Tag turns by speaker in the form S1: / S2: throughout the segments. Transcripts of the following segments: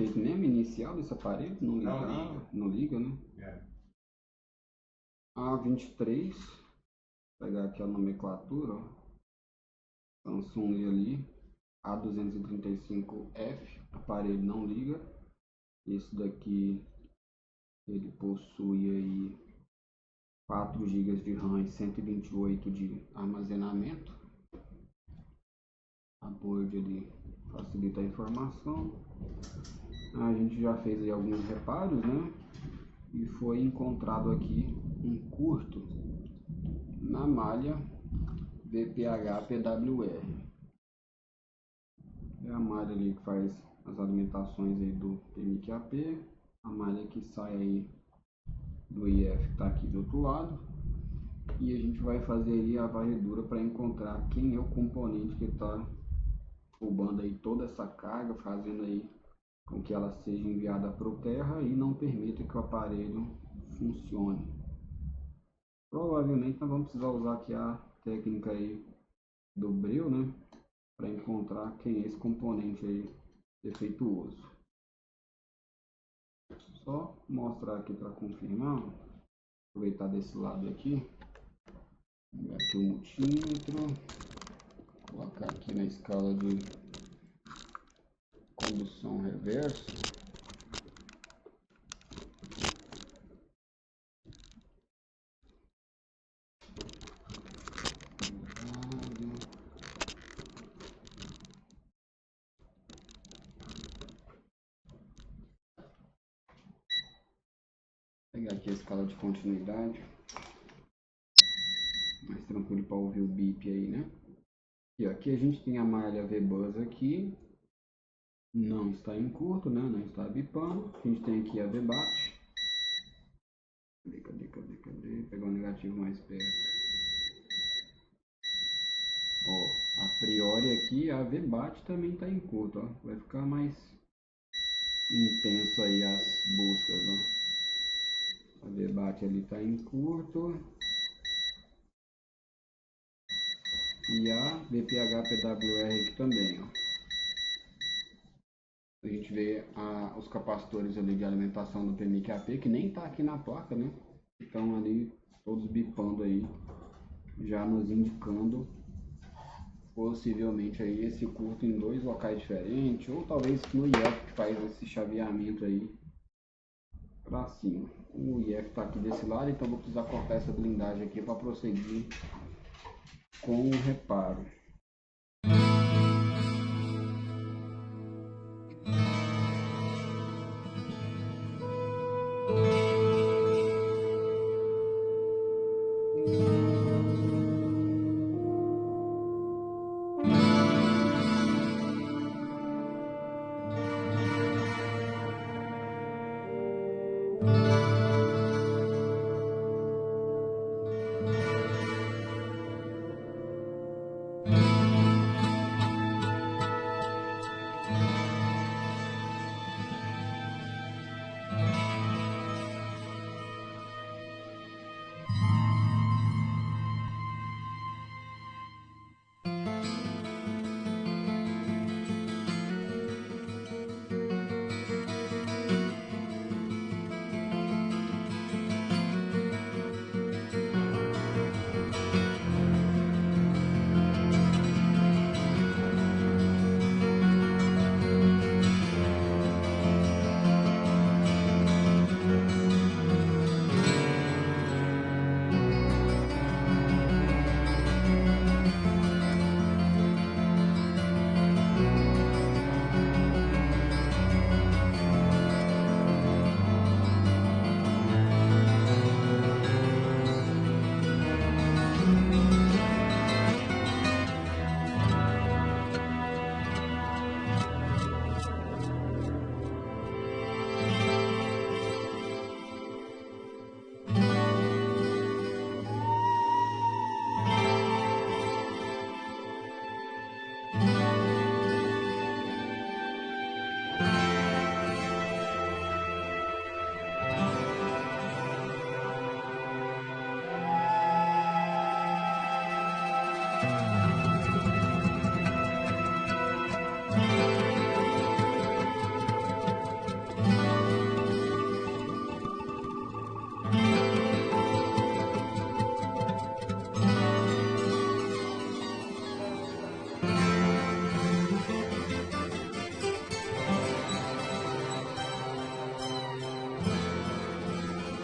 S1: defeito mesmo inicial desse aparelho, não liga, não liga, né? A23, vou pegar aqui a nomenclatura, ó. Samsung ali, A235F, aparelho não liga. Esse daqui ele possui aí 4 GB de RAM e 128 de armazenamento. A board ali facilita a informação. A gente já fez aí alguns reparos, né? E foi encontrado aqui um curto na malha VPH-PWR. É a malha ali que faz as alimentações aí do PMQAP, a malha que sai aí do IF que está aqui do outro lado, e a gente vai fazer aí a varredura para encontrar quem é o componente que está roubando aí toda essa carga, fazendo aí com que ela seja enviada para o terra e não permita que o aparelho funcione. Provavelmente nós vamos precisar usar aqui a técnica aí do breu, né, para encontrar quem é esse componente aí defeituoso. Só mostrar aqui para confirmar, aproveitar desse lado aqui, pegar aqui o multímetro, colocar aqui na escala de condução reversa. Pegar aqui a escala de continuidade, mais tranquilo para ouvir o bip aí, né? E aqui a gente tem a malha V-Bus aqui, não está em curto, né? Não está bipando. A gente tem aqui a V-Bat. Cadê? Pegar o negativo mais perto. Ó, a priori aqui a V-Bat também está em curto, ó. Vai ficar mais intenso aí as buscas, ó. A V-Bat ali está em curto. E a VPH-PWR aqui também, ó. A gente vê os capacitores ali de alimentação do PMQAP, que nem está aqui na placa, né? Estão ali todos bipando aí, já nos indicando possivelmente aí esse curto em 2 locais diferentes, ou talvez no IF que faz esse chaveamento aí para cima. O IF está aqui desse lado, então vou precisar cortar essa blindagem aqui para prosseguir com o reparo.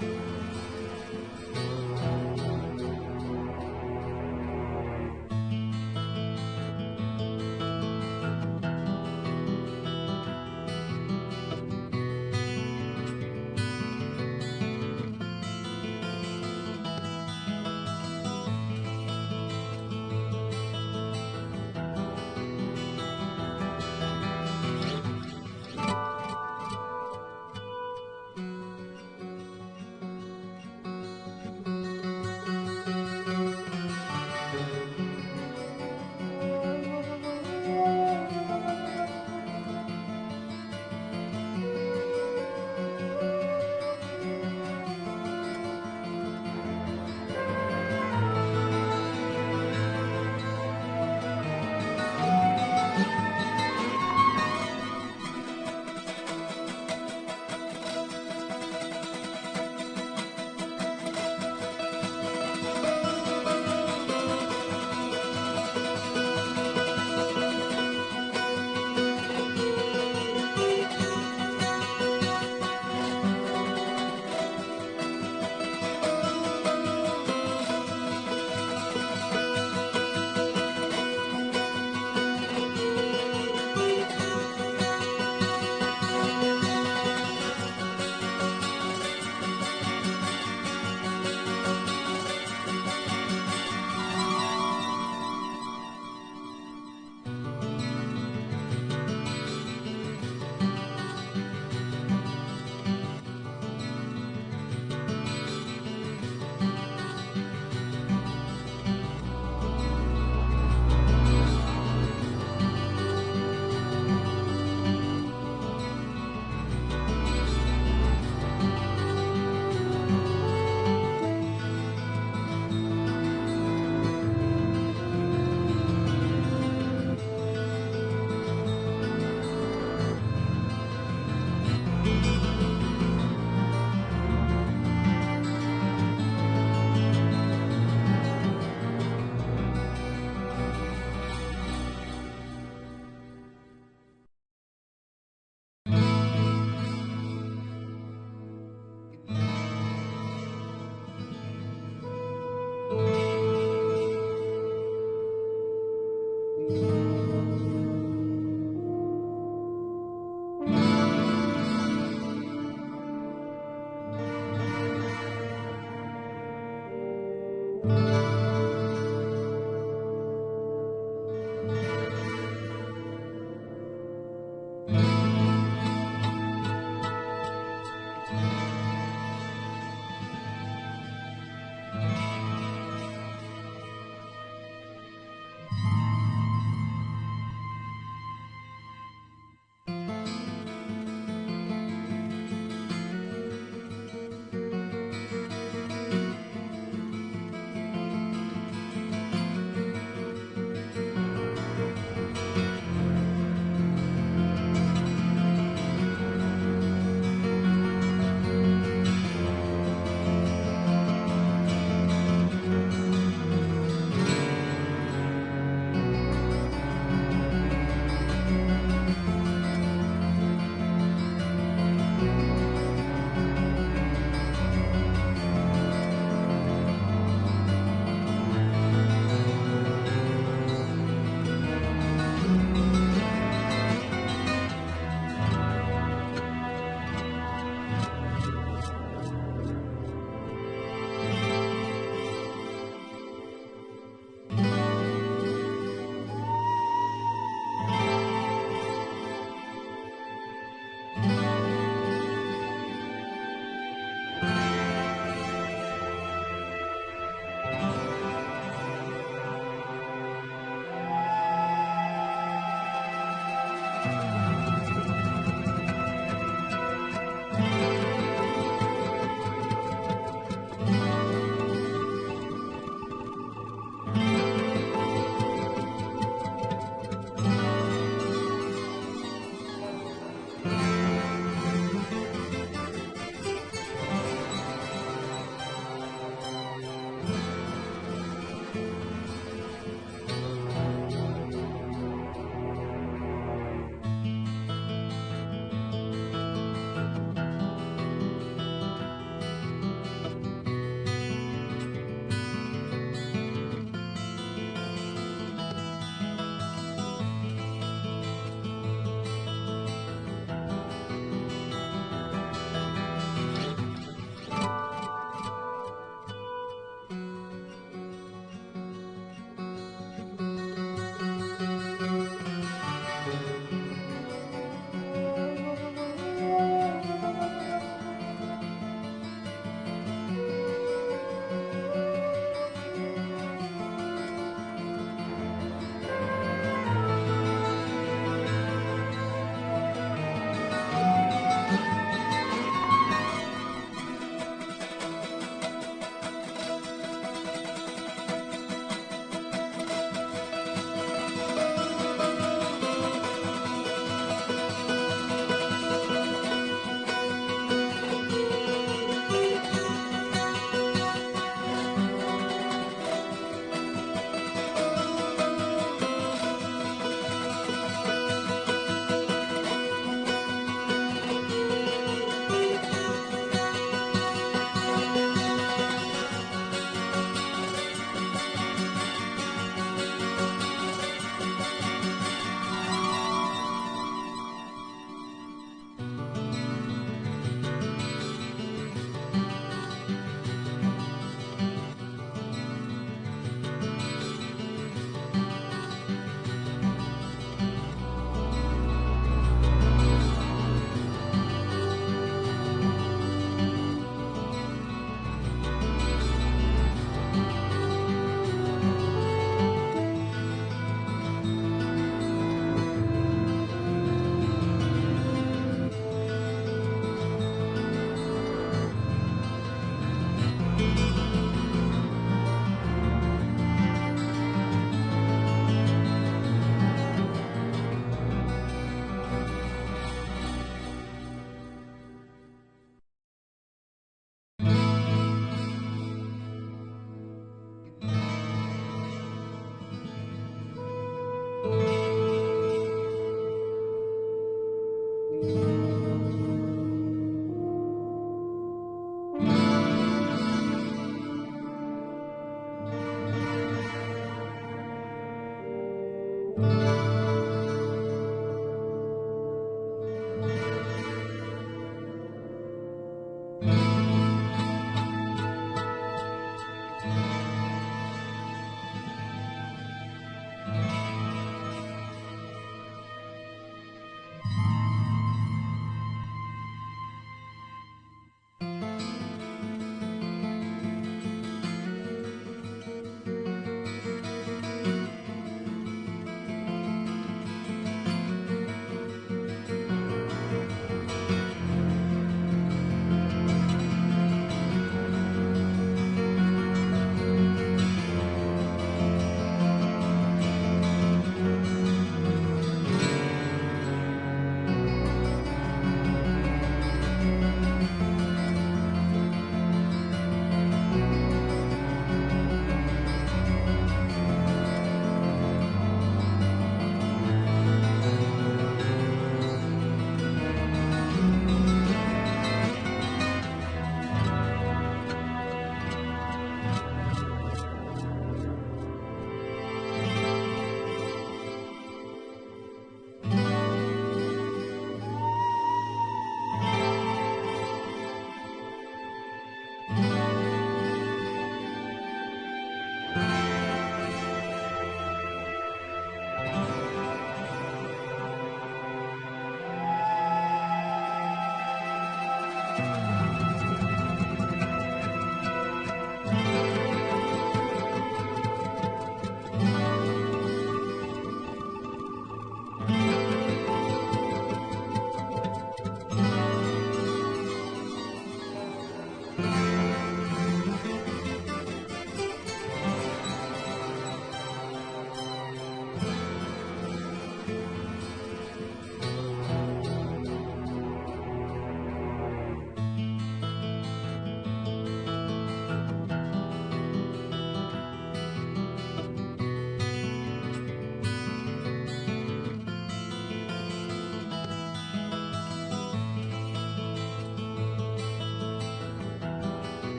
S2: Música